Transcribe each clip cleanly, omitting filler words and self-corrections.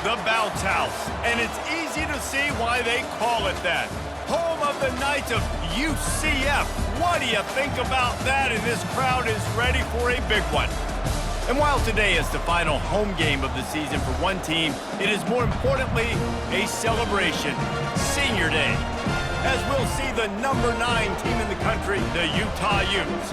The Bounce House, and it's easy to see why they call it that. Home of the Knights of UCF. What do you think about that? And this crowd is ready for a big one. And while today is the final home game of the season for one team, it is more importantly a celebration, Senior Day, as we'll see the number 9 team in the country, the Utah Utes,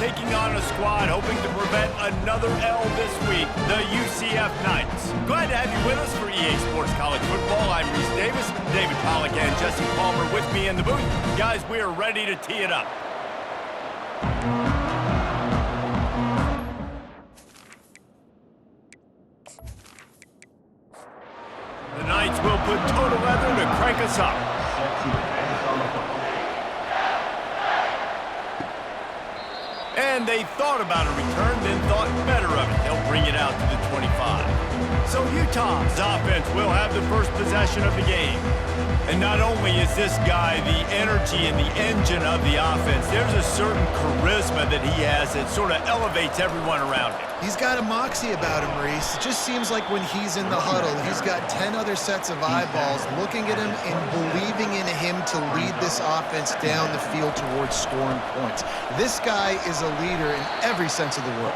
taking on a squad hoping to prevent another L this week, the UCF Knights. Glad to have you with us for EA Sports College Football. I'm Reese Davis, David Pollack and Jesse Palmer with me in the booth. Guys, we are ready to tee it up. The Knights will put total leather to crank us up. And they thought about a return, then thought better of it. They'll bring it out to the 25. So Utah's offense will have the first possession of the game. And not only is this guy the energy and the engine of the offense, there's a certain charisma that he has that sort of elevates everyone around him. He's got a moxie about him, Reese. It just seems like when he's in the huddle, he's got 10 other sets of eyeballs looking at him and believing in him to lead this offense down the field towards scoring points. This guy is a leader in every sense of the word.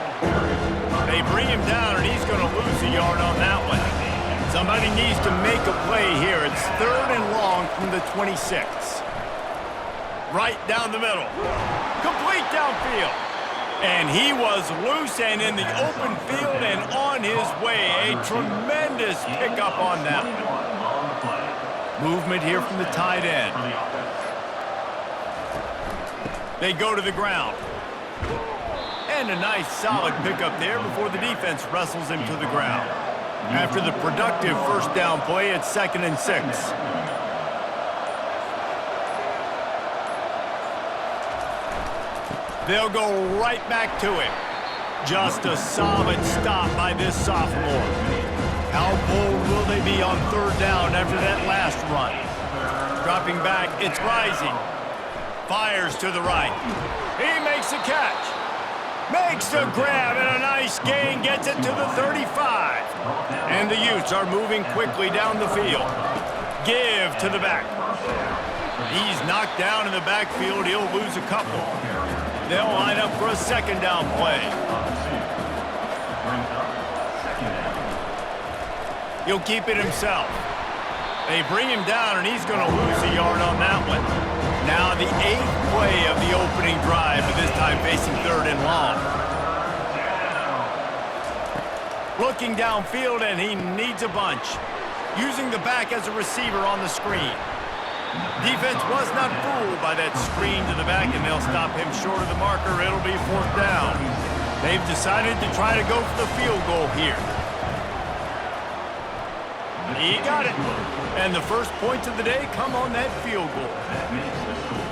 They bring him down, and he's going to lose a yard on that one. Somebody needs to make a play here. It's 3rd and long from the 26. Right down the middle. Complete downfield. And he was loose and in the open field and on his way. A tremendous pickup on that one. Movement here from the tight end. They go to the ground. And a nice solid pickup there before the defense wrestles him to the ground. After the productive first down play, it's 2nd and 6. They'll go right back to him. Just a solid stop by this sophomore. How bold will they be on 3rd down after that last run? Dropping back, it's rising. Fires to the right. He makes the catch. Makes the grab and a nice gain, gets it to the 35. And the Utes are moving quickly down the field. Give to the back. He's knocked down in the backfield. He'll lose a couple. They'll line up for a 2nd down play. He'll keep it himself. They bring him down, and he's going to lose a yard on that one. Now the 8th play of the opening drive, but this time facing 3rd and long. Looking downfield, and he needs a bunch. Using the back as a receiver on the screen. Defense was not fooled by that screen to the back, and they'll stop him short of the marker. It'll be 4th down. They've decided to try to go for the field goal here. He got it. And the first points of the day come on that field goal.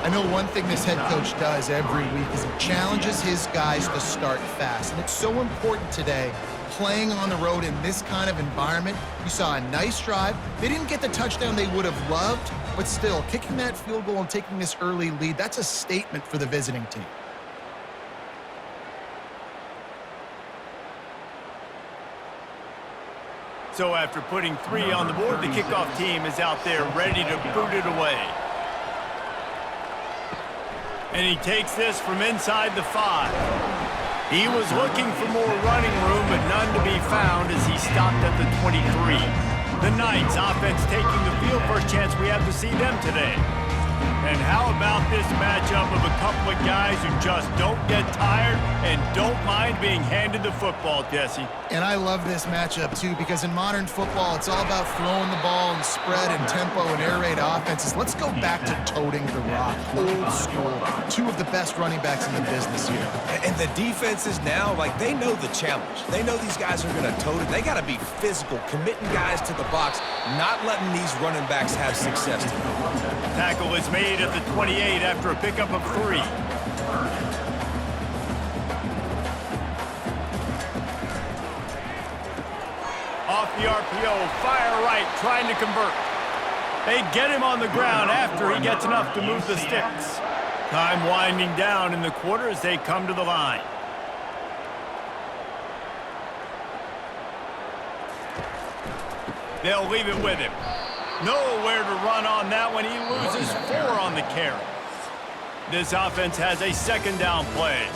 I know one thing this head coach does every week is he challenges his guys to start fast. And it's so important today, playing on the road in this kind of environment. You saw a nice drive. They didn't get the touchdown they would have loved, but still, kicking that field goal and taking this early lead, that's a statement for the visiting team. So after putting 3 on the board, the kickoff team is out there ready to boot it away. And he takes this from inside the 5. He was looking for more running room, but none to be found as he stopped at the 23. The Knights offense taking the field. First chance we have to see them today. And how about this matchup of a couple of guys who just don't get tired and don't mind being handed the football, Jesse? And I love this matchup, too, because in modern football, it's all about throwing the ball and spread and tempo and air raid offenses. Let's go back to toting the rock, old school. 2 of the best running backs in the business here. And the defenses now, they know the challenge. They know these guys are going to tote it. They got to be physical, committing guys to the box, not letting these running backs have success today. Tackle is made at the 28 after a pickup of 3. Off the RPO, fire right, trying to convert. They get him on the ground after he gets enough to move the sticks. Time winding down in the quarter as they come to the line. They'll leave it with him. Nowhere to run on that one. He loses 4 on the carry. This offense has a second down play.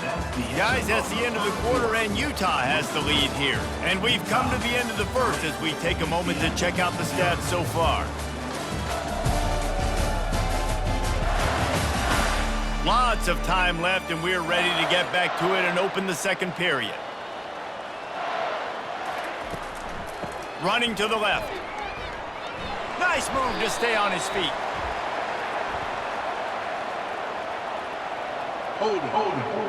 Guys, that's the end of the quarter, and Utah has the lead here. And we've come to the end of the first as we take a moment to check out the stats so far. Lots of time left, and we're ready to get back to it and open the second period. Running to the left. Nice move to stay on his feet. Hold it,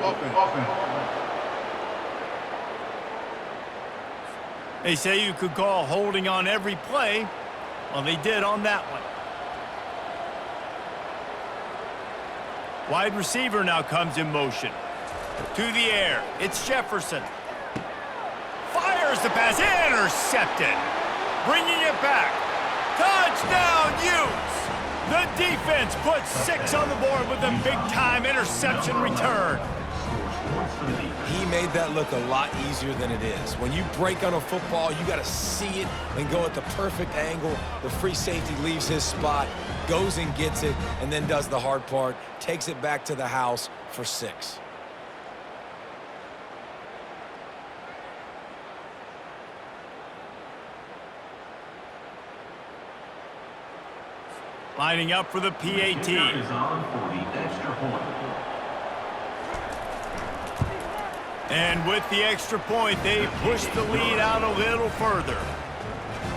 open. They say you could call holding on every play. Well, they did on that one. Wide receiver now comes in motion. To the air. It's Jefferson. Fires the pass. Intercepted. Bringing it back. Touchdown, Utes! The defense puts 6 on the board with a big-time interception return. He made that look a lot easier than it is. When you break on a football, you got to see it and go at the perfect angle. The free safety leaves his spot, goes and gets it, and then does the hard part, takes it back to the house for 6. Lining up for the PAT. And with the extra point, they push the lead out a little further.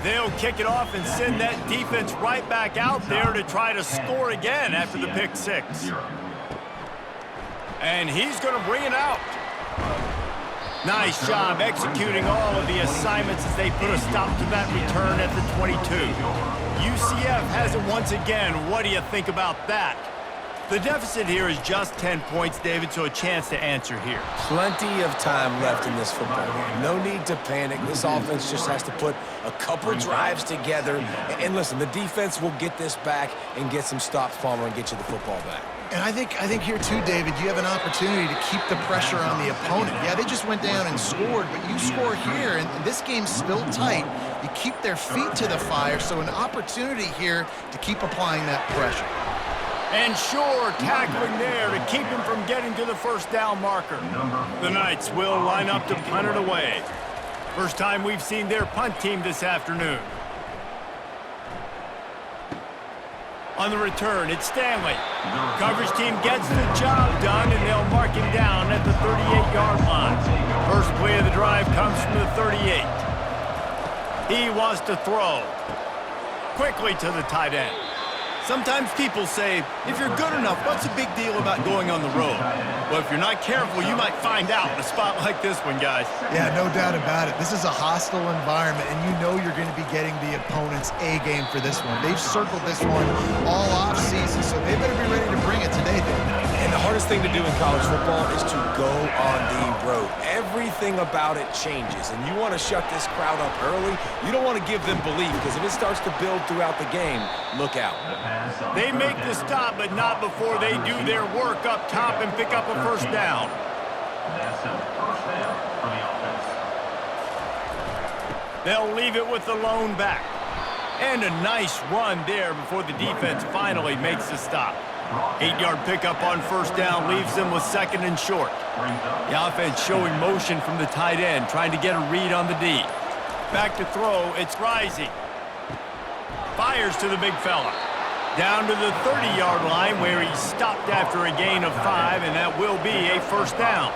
They'll kick it off and send that defense right back out there to try to score again after the pick 6. And he's going to bring it out. Nice job executing all of the assignments as they put a stop to that return at the 22. UCF has it once again. What do you think about that? The deficit here is just 10 points, David, so a chance to answer here. Plenty of time left in this football game. No need to panic. This offense just has to put a couple drives together. And listen, the defense will get this back and get some stops, Palmer, and get you the football back. And I think here too, David, you have an opportunity to keep the pressure on the opponent. Yeah, they just went down and scored, but you score here, and this game's still tight. You keep their feet to the fire, so an opportunity here to keep applying that pressure. And sure, tackling there to keep him from getting to the first down marker. The Knights will line up to punt it away. First time we've seen their punt team this afternoon. On the return, it's Stanley. Coverage team gets the job done, and they'll mark him down at the 38-yard line. First play of the drive comes from the 38. He wants to throw. Quickly to the tight end. Sometimes people say, if you're good enough, what's the big deal about going on the road? Well, if you're not careful, you might find out in a spot like this one, guys. Yeah, no doubt about it. This is a hostile environment, and you know you're going to be getting the opponent's A game for this one. They've circled this one all offseason, so they better be ready to bring it today, David. And the hardest thing to do in college football is to go on the road. Everything about it changes, and you want to shut this crowd up early. You don't want to give them belief, because if it starts to build throughout the game, look out. They make the stop, but not before they do their work up top and pick up a first down. They'll leave it with the lone back. And a nice run there before the defense finally makes the stop. 8-yard pickup on first down leaves them with second and short. The offense showing motion from the tight end, trying to get a read on the D. Back to throw, it's Rising. Fires to the big fella. Down to the 30-yard line where he stopped after a gain of 5, and that will be a first down.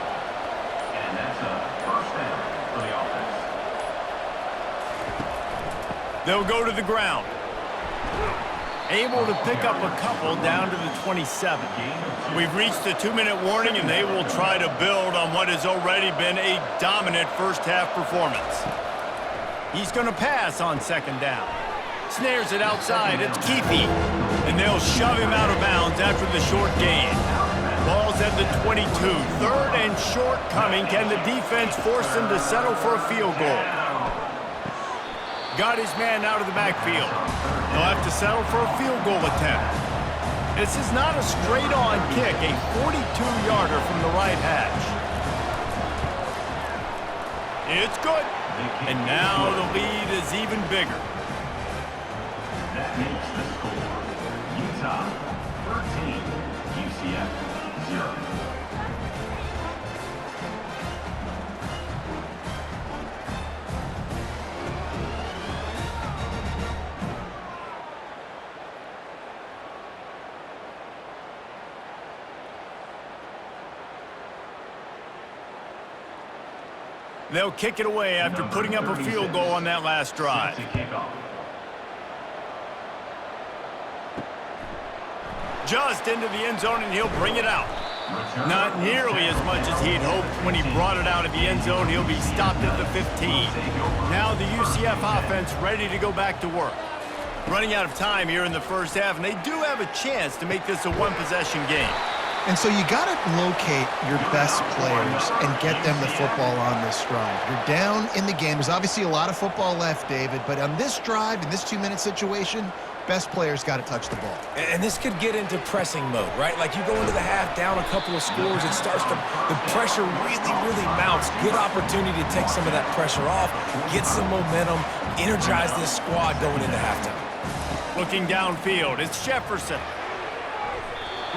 And that's a first down for the offense. They'll go to the ground. Able to pick up a couple down to the 27. We've reached the 2-minute warning, and they will try to build on what has already been a dominant first-half performance. He's going to pass on second down. Snares it outside. It's Keefe. And they'll shove him out of bounds after the short gain. Ball's at the 22. Third and short coming. Can the defense force him to settle for a field goal? Got his man out of the backfield. They'll have to settle for a field goal attempt. This is not a straight-on kick, a 42-yarder from the right hash. It's good. And now the lead is even bigger. That makes the score Utah 13, UCF 0. They'll kick it away after putting up a field goal on that last drive. Just into the end zone, and he'll bring it out. Not nearly as much as he'd hoped when he brought it out of the end zone. He'll be stopped at the 15. Now the UCF offense ready to go back to work. Running out of time here in the first half, and they do have a chance to make this a one-possession game. And so you got to locate your best players and get them the football on this drive. You're down in the game. There's obviously a lot of football left, David, but on this drive, in this 2-minute situation, best players got to touch the ball. And this could get into pressing mode, right? Like you go into the half down a couple of scores, it starts to, the pressure really mounts. Good opportunity to take some of that pressure off, get some momentum, energize this squad going into halftime. Looking downfield, it's Jefferson.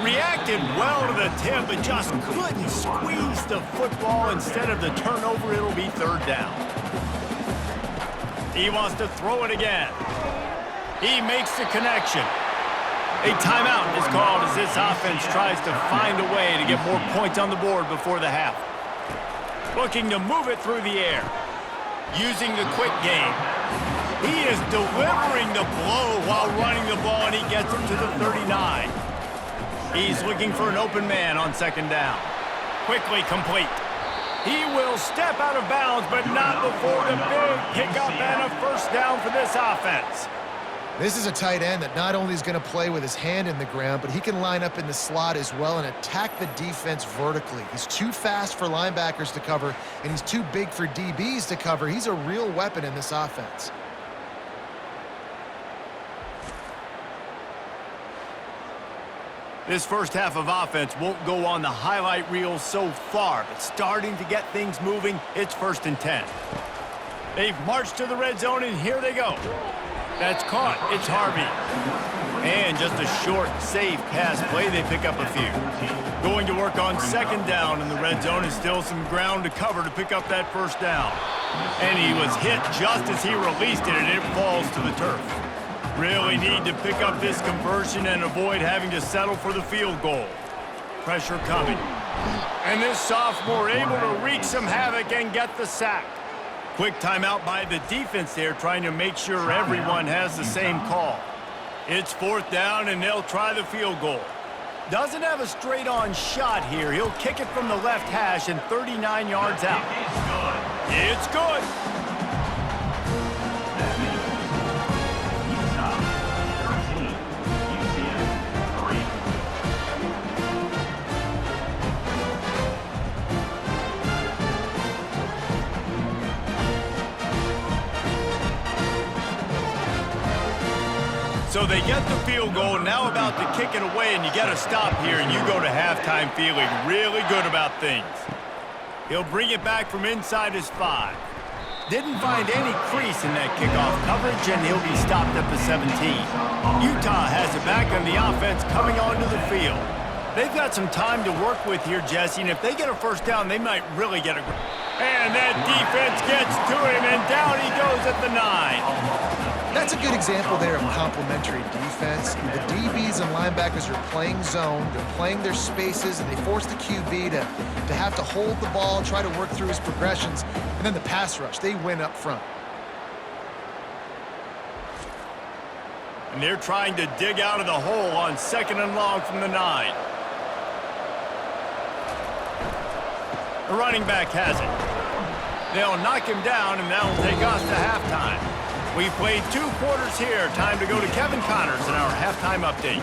Reacted well to the tip, but just couldn't squeeze the football. Instead of the turnover, it'll be third down. He wants to throw it again. He makes the connection. A timeout is called as this offense tries to find a way to get more points on the board before the half. Looking to move it through the air. Using the quick game. He is delivering the blow while running the ball, and he gets it to the 39. He's looking for an open man on second down. Quickly complete. He will step out of bounds, but not before the big pickup and a first down for this offense. This is a tight end that not only is going to play with his hand in the ground, but he can line up in the slot as well and attack the defense vertically. He's too fast for linebackers to cover, and he's too big for DBs to cover. He's a real weapon in this offense. This first half of offense won't go on the highlight reel so far, but starting to get things moving, it's 1st and 10. They've marched to the red zone, and here they go. That's caught. It's Harvey. And just a short, safe pass play. They pick up a few. Going to work on second down in the red zone, and still some ground to cover to pick up that first down. And he was hit just as he released it, and it falls to the turf. Really need to pick up this conversion and avoid having to settle for the field goal. Pressure coming. And this sophomore able to wreak some havoc and get the sack. Quick timeout by the defense there, trying to make sure everyone has the same call. It's 4th down, and they'll try the field goal. Doesn't have a straight-on shot here. He'll kick it from the left hash and 39 yards out. It's good. So they get the field goal, now about to kick it away, and you get a stop here, and you go to halftime feeling really good about things. He'll bring it back from inside his 5. Didn't find any crease in that kickoff coverage, and he'll be stopped at the 17. Utah has it back on the offense coming onto the field. They've got some time to work with here, Jesse, and if they get a first down, they might really get a... And that defense gets to him, and down he goes at the 9. That's a good example there of complementary defense. The DBs and linebackers are playing zone, they're playing their spaces, and they force the QB to have to hold the ball, try to work through his progressions, and then the pass rush, they win up front. And they're trying to dig out of the hole on 2nd and long from the 9. The running back has it. They'll knock him down, and that'll take us to halftime. We've played 2 quarters here. Time to go to Kevin Connors in our halftime update.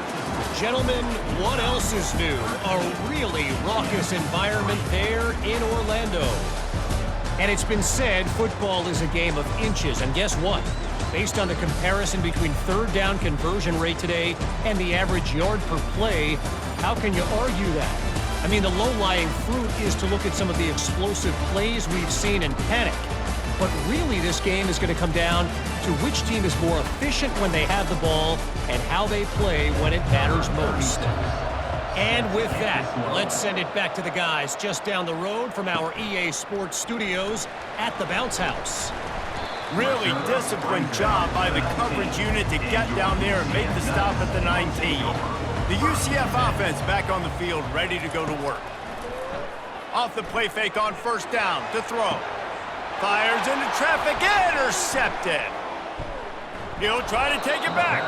Gentlemen, what else is new? A really raucous environment there in Orlando. And it's been said football is a game of inches. And guess what? Based on the comparison between third down conversion rate today and the average yard per play, how can you argue that? I mean, the low-lying fruit is to look at some of the explosive plays we've seen and panic. But really, this game is going to come down to which team is more efficient when they have the ball and how they play when it matters most. And with that, let's send it back to the guys just down the road from our EA Sports studios at the Bounce House. Really disciplined job by the coverage unit to get down there and make the stop at the 19. The UCF offense back on the field, ready to go to work. Off the play fake on first down to throw. Fires into traffic, intercepted. He'll try to take it back.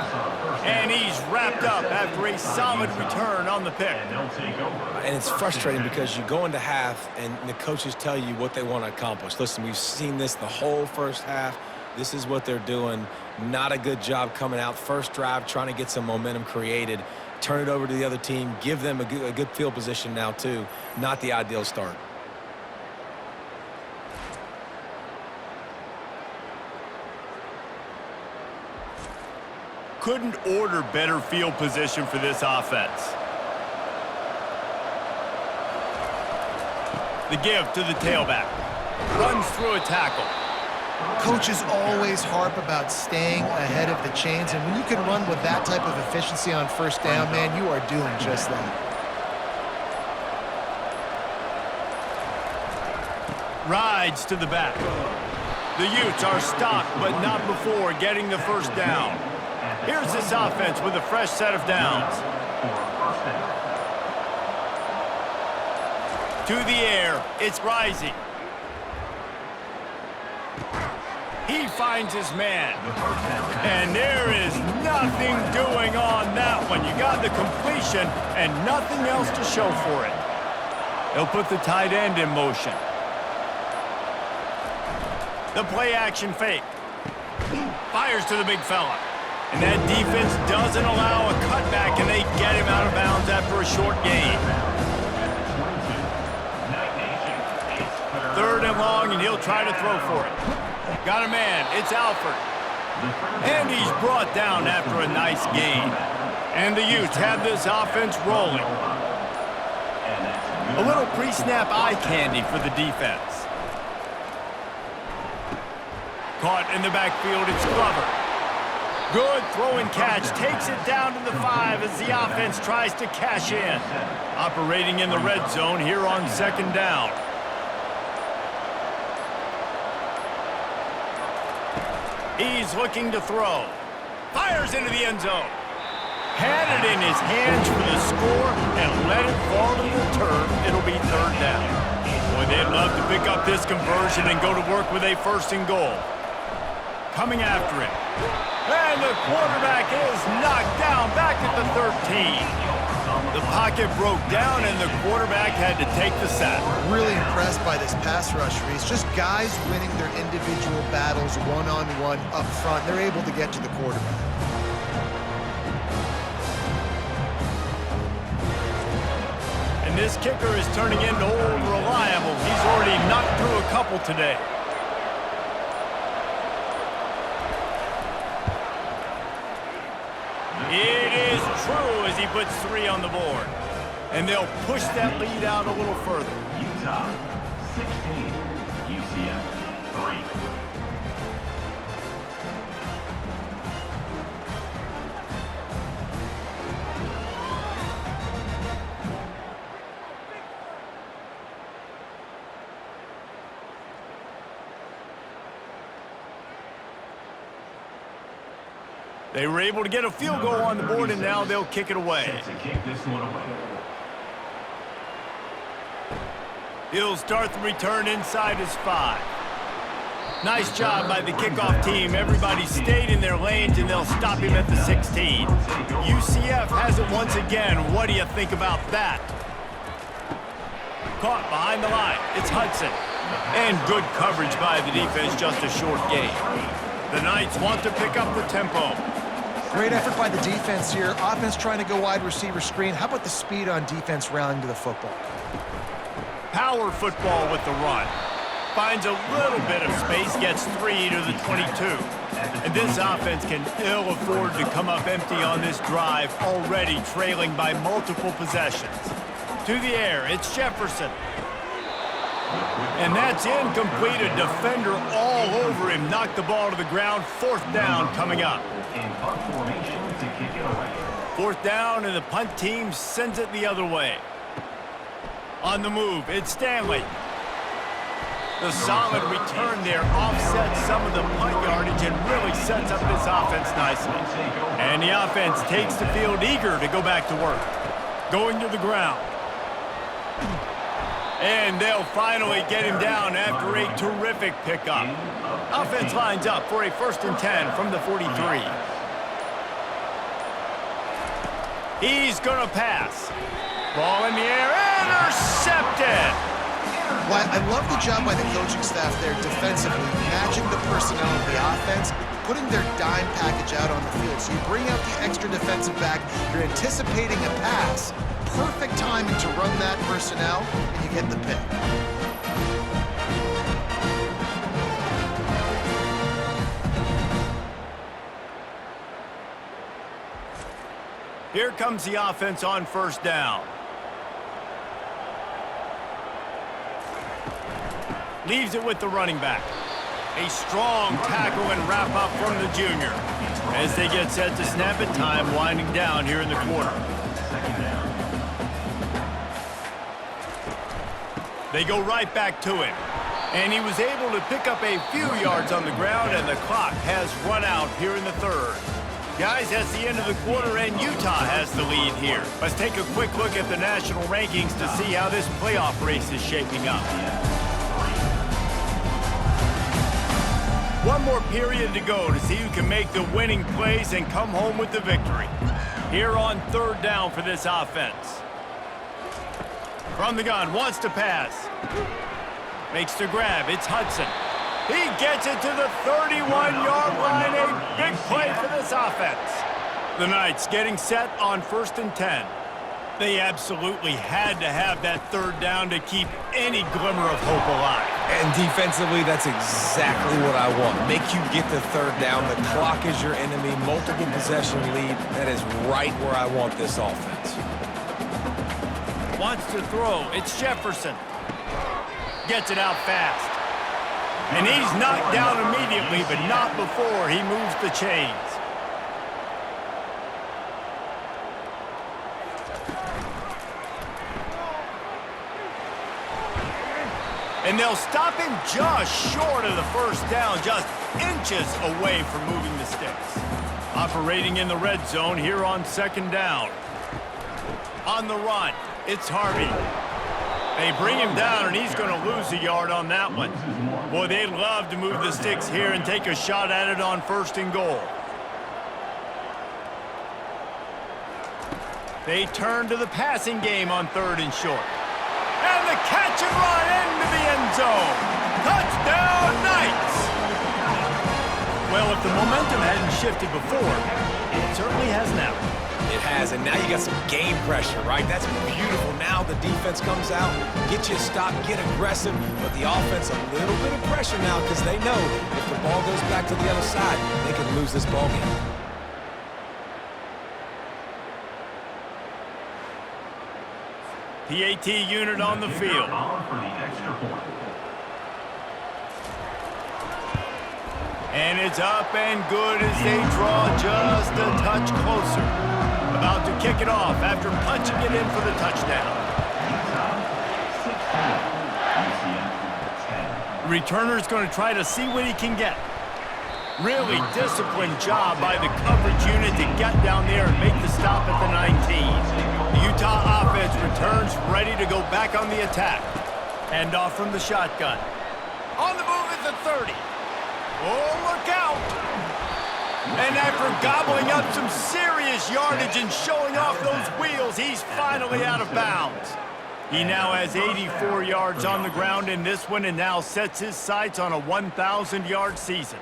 And he's wrapped up after a solid return on the pick. And it's frustrating because you go into half and the coaches tell you what they want to accomplish. Listen, we've seen this the whole first half. This is what they're doing. Not a good job coming out. First drive, trying to get some momentum created. Turn it over to the other team. Give them a good field position now, too. Not the ideal start. Couldn't order better field position for this offense. The give to the tailback. Runs through a tackle. Coaches always harp about staying ahead of the chains, and when you can run with that type of efficiency on first down, man, you are doing just that. Rides to the back. The Utes are stopped, but not before getting the first down. Here's this offense with a fresh set of downs. To the air, it's Rising. He finds his man. And there is nothing doing on that one. You got the completion and nothing else to show for it. They'll put the tight end in motion. The play action fake. Fires to the big fella. And that defense doesn't allow a cutback, and they get him out of bounds after a short gain. Third and long, and he'll try to throw for it. Got a man. It's Alford. And he's brought down after a nice gain. And the Utes have this offense rolling. A little pre-snap eye candy for the defense. Caught in the backfield, it's Glover. Good throw and catch, takes it down to the 5 as the offense tries to cash in. Operating in the red zone here on second down. He's looking to throw. Fires into the end zone. Had it in his hands for the score and let it fall to the turf. It'll be third down. Boy, they'd love to pick up this conversion and go to work with a first and goal. Coming after him. And the quarterback is knocked down back at the 13. The pocket broke down and the quarterback had to take the sack. Really impressed by this pass rush, Reese. Just guys winning their individual battles one-on-one up front. They're able to get to the quarterback. And this kicker is turning into old reliable. He's already knocked through a couple today. It is true as he puts 3 on the board. And they'll push that lead out a little further. Utah 16, UCF 3. They were able to get a field goal on the board, and now they'll kick it away. To kick this one away. He'll start the return inside his 5. Nice job by the kickoff team. Everybody stayed in their lanes, and they'll stop him at the 16. UCF has it once again. What do you think about that? Caught behind the line. It's Hudson. And good coverage by the defense, just a short gain. The Knights want to pick up the tempo. Great effort by the defense here. Offense trying to go wide receiver screen. How about the speed on defense rallying to the football? Power football with the run. Finds a little bit of space, gets 3 to the 22. And this offense can ill afford to come up empty on this drive, already trailing by multiple possessions. To the air, it's Jefferson. And that's incomplete. A defender all over him. Knocked the ball to the ground. 4th down coming up. In punt formation to kick it away. 4th down, and the punt team sends it the other way. On the move, it's Stanley. The solid return there offsets some of the punt yardage and really sets up this offense nicely. And the offense takes the field eager to go back to work. Going to the ground. And they'll finally get him down after a terrific pickup. Offense lines up for a 1st and 10 from the 43. He's going to pass. Ball in the air, intercepted! Well, I love the job by the coaching staff there defensively, matching the personnel of the offense, putting their dime package out on the field. So you bring out the extra defensive back, you're anticipating a pass, perfect timing to run that personnel, and you get the pick. Here comes the offense on 1st down. Leaves it with the running back. A strong tackle and wrap up from the junior. As they get set to snap it, time winding down here in the quarter. They go right back to him. And he was able to pick up a few yards on the ground, and the clock has run out here in the 3rd. Guys, that's the end of the quarter, and Utah has the lead here. Let's take a quick look at the national rankings to see how this playoff race is shaping up. One more period to go to see who can make the winning plays and come home with the victory. Here on 3rd down for this offense. From the gun, wants to pass. Makes the grab, it's Hudson. He gets it to the 31-yard line, a big play for this offense. The Knights getting set on 1st and 10. They absolutely had to have that 3rd down to keep any glimmer of hope alive. And defensively, that's exactly what I want. Make you get the 3rd down. The clock is your enemy. Multiple possession lead. That is right where I want this offense. Wants to throw. It's Jefferson. Gets it out fast. And he's knocked down immediately, but not before he moves the chains. And they'll stop him just short of the 1st down, just inches away from moving the sticks. Operating in the red zone here on 2nd down. On the run, it's Harvey. They bring him down, and he's going to lose a yard on that one. Boy, they'd love to move the sticks here and take a shot at it on 1st and goal. They turn to the passing game on 3rd and short. And the catch and run into the end zone. Touchdown, Knights! Well, if the momentum hadn't shifted before, it certainly has now. It has, and now you got some game pressure, right? That's beautiful. Now the defense comes out, get you a stop, get aggressive, but the offense a little bit of pressure now because they know if the ball goes back to the other side, they can lose this ball game. PAT unit on the field. And it's up and good as they draw just a touch closer. About to kick it off after punching it in for the touchdown. Returner's going to try to see what he can get. Really disciplined job by the coverage unit to get down there and make the stop at the 19. The Utah offense returns ready to go back on the attack. Hand off from the shotgun. On the move at the 30. Oh, look out! And after gobbling up some serious yardage and showing off those wheels, he's finally out of bounds. He now has 84 yards on the ground in this one and now sets his sights on a 1,000-yard season.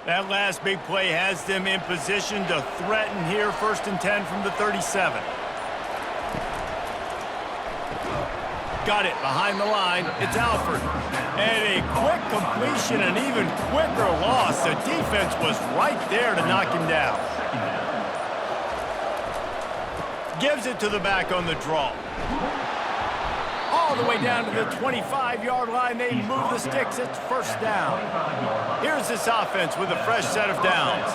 That last big play has them in position to threaten here, 1st and 10 from the 37. Got it behind the line. It's Alford. And a quick completion, an even quicker loss. The defense was right there to knock him down. Gives it to the back on the draw. All the way down to the 25-yard line. They move the sticks. It's first down. Here's this offense with a fresh set of downs.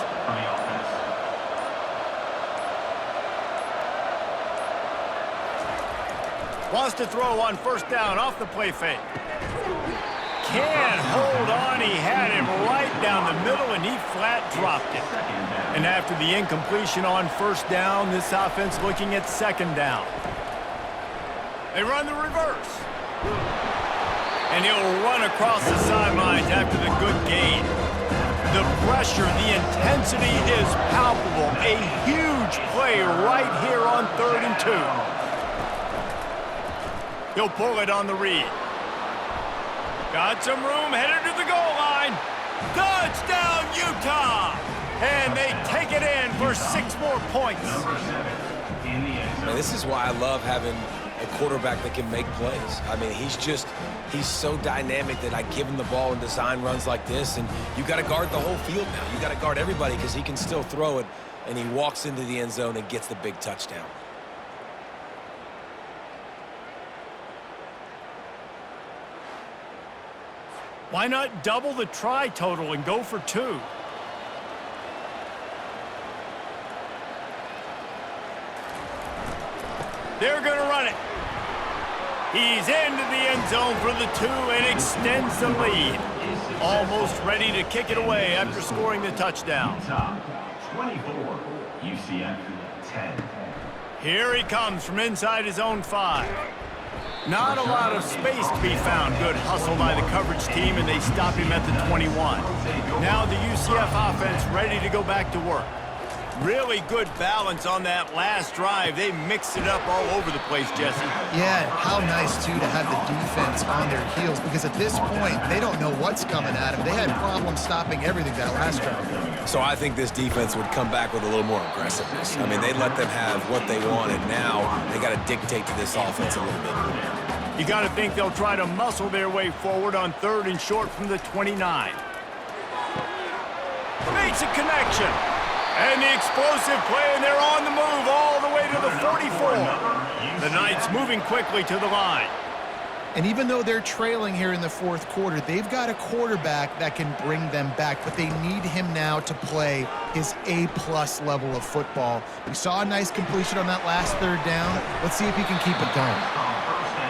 Wants to throw on first down off the play fake. Can't hold on. He had him right down the middle, and he flat dropped it. And after the incompletion on first down, this offense looking at second down. They run the reverse. And he'll run across the sidelines after the good gain. The pressure, the intensity is palpable. A huge play right here on 3rd and 2. He'll pull it on the read. Got some room, headed to the goal line. Touchdown, Utah! And they take it in for 6 more points. Man, this is why I love having a quarterback that can make plays. I mean, he's so dynamic that I give him the ball and design runs like this, and you got to guard the whole field now. You got to guard everybody because he can still throw it, and he walks into the end zone and gets the big touchdown. Why not double the try total and go for 2? They're going to run it. He's into the end zone for the 2 and extends the lead. Almost ready to kick it away after scoring the touchdown. 24, UCF 10. Here he comes from inside his own 5. Not a lot of space to be found. Good hustle by the coverage team, and they stop him at the 21. Now the UCF offense ready to go back to work. Really good balance on that last drive. They mixed it up all over the place, Jesse. Yeah, how nice, too, to have the defense on their heels, because at this point, they don't know what's coming at them. They had problems stopping everything that last drive. So I think this defense would come back with a little more aggressiveness. I mean, they let them have what they wanted. Now they got to dictate to this offense a little bit more. You got to think they'll try to muscle their way forward on 3rd and short from the 29. Makes a connection. And the explosive play, and they're on the move all the way to the 44. The Knights moving quickly to the line. And even though they're trailing here in the 4th quarter, they've got a quarterback that can bring them back, but they need him now to play his A-plus level of football. We saw a nice completion on that last 3rd down. Let's see if he can keep it going.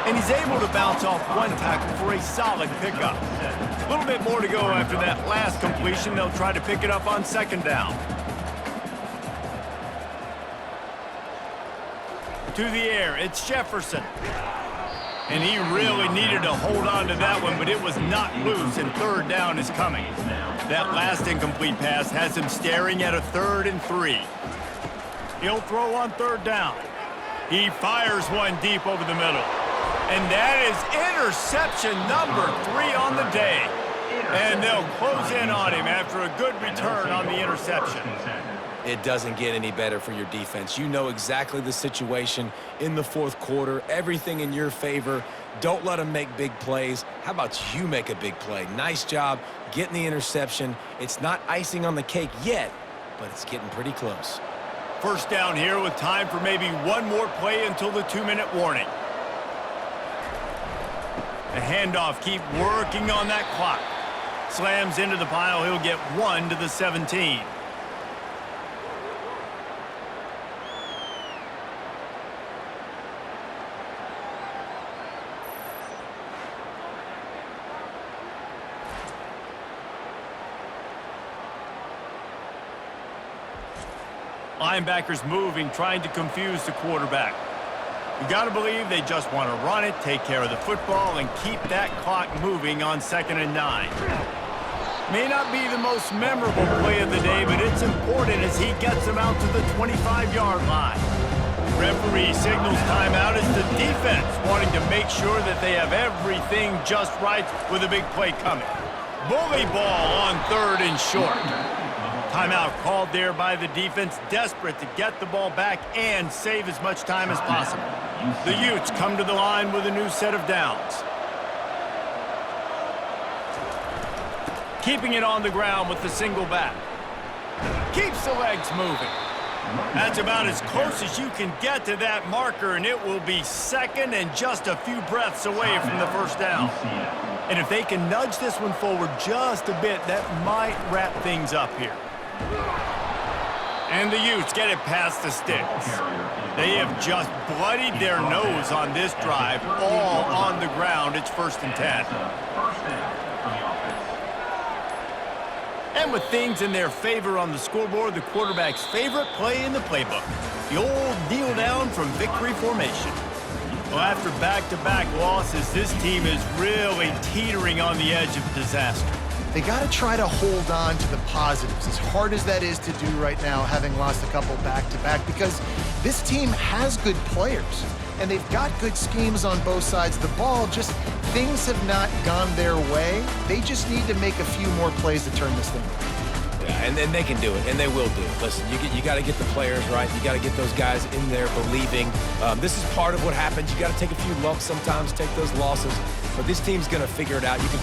And he's able to bounce off one tackle for a solid pickup. A little bit more to go after that last completion. They'll try to pick it up on 2nd down. To the air, it's Jefferson. And he really needed to hold on to that one, but it was not loose, and 3rd down is coming. That last incomplete pass has him staring at a 3rd and 3. He'll throw on 3rd down. He fires one deep over the middle. And that is interception number 3 on the day. And they'll close in on him after a good return on the interception. It doesn't get any better for your defense. You know exactly the situation in the 4th quarter, everything in your favor. Don't let them make big plays. How about you make a big play? Nice job getting the interception. It's not icing on the cake yet, but it's getting pretty close. First down here with time for maybe one more play until the 2-minute warning. The handoff, keep working on that clock. Slams into the pile, he'll get 1 to the 17. Linebackers moving, trying to confuse the quarterback. You got to believe they just want to run it, take care of the football, and keep that clock moving on 2nd and 9. May not be the most memorable play of the day, but it's important as he gets them out to the 25-yard line. Referee signals timeout as the defense wanting to make sure that they have everything just right with a big play coming. Bully ball on 3rd and short. Timeout called there by the defense, desperate to get the ball back and save as much time as possible. The Utes come to the line with a new set of downs. Keeping it on the ground with the single back. Keeps the legs moving. That's about as close as you can get to that marker, and it will be second and just a few breaths away from the first down. And if they can nudge this one forward just a bit, that might wrap things up here. And the Utes get it past the sticks. They have just bloodied their nose on this drive, all on the ground. It's 1st and 10. And with things in their favor on the scoreboard, the quarterback's favorite play in the playbook, the old kneel down from victory formation. Well, after back-to-back losses, this team is really teetering on the edge of disaster. They got to try to hold on to the positives, as hard as that is to do right now, having lost a couple back-to-back, because this team has good players, and they've got good schemes on both sides of the ball. Just things have not gone their way. They just need to make a few more plays to turn this thing around. Yeah, and then they can do it, and they will do it. Listen, you got to get the players right. You got to get those guys in there believing. This is part of what happens. You got to take a few lumps sometimes, take those losses, but this team's going to figure it out. You can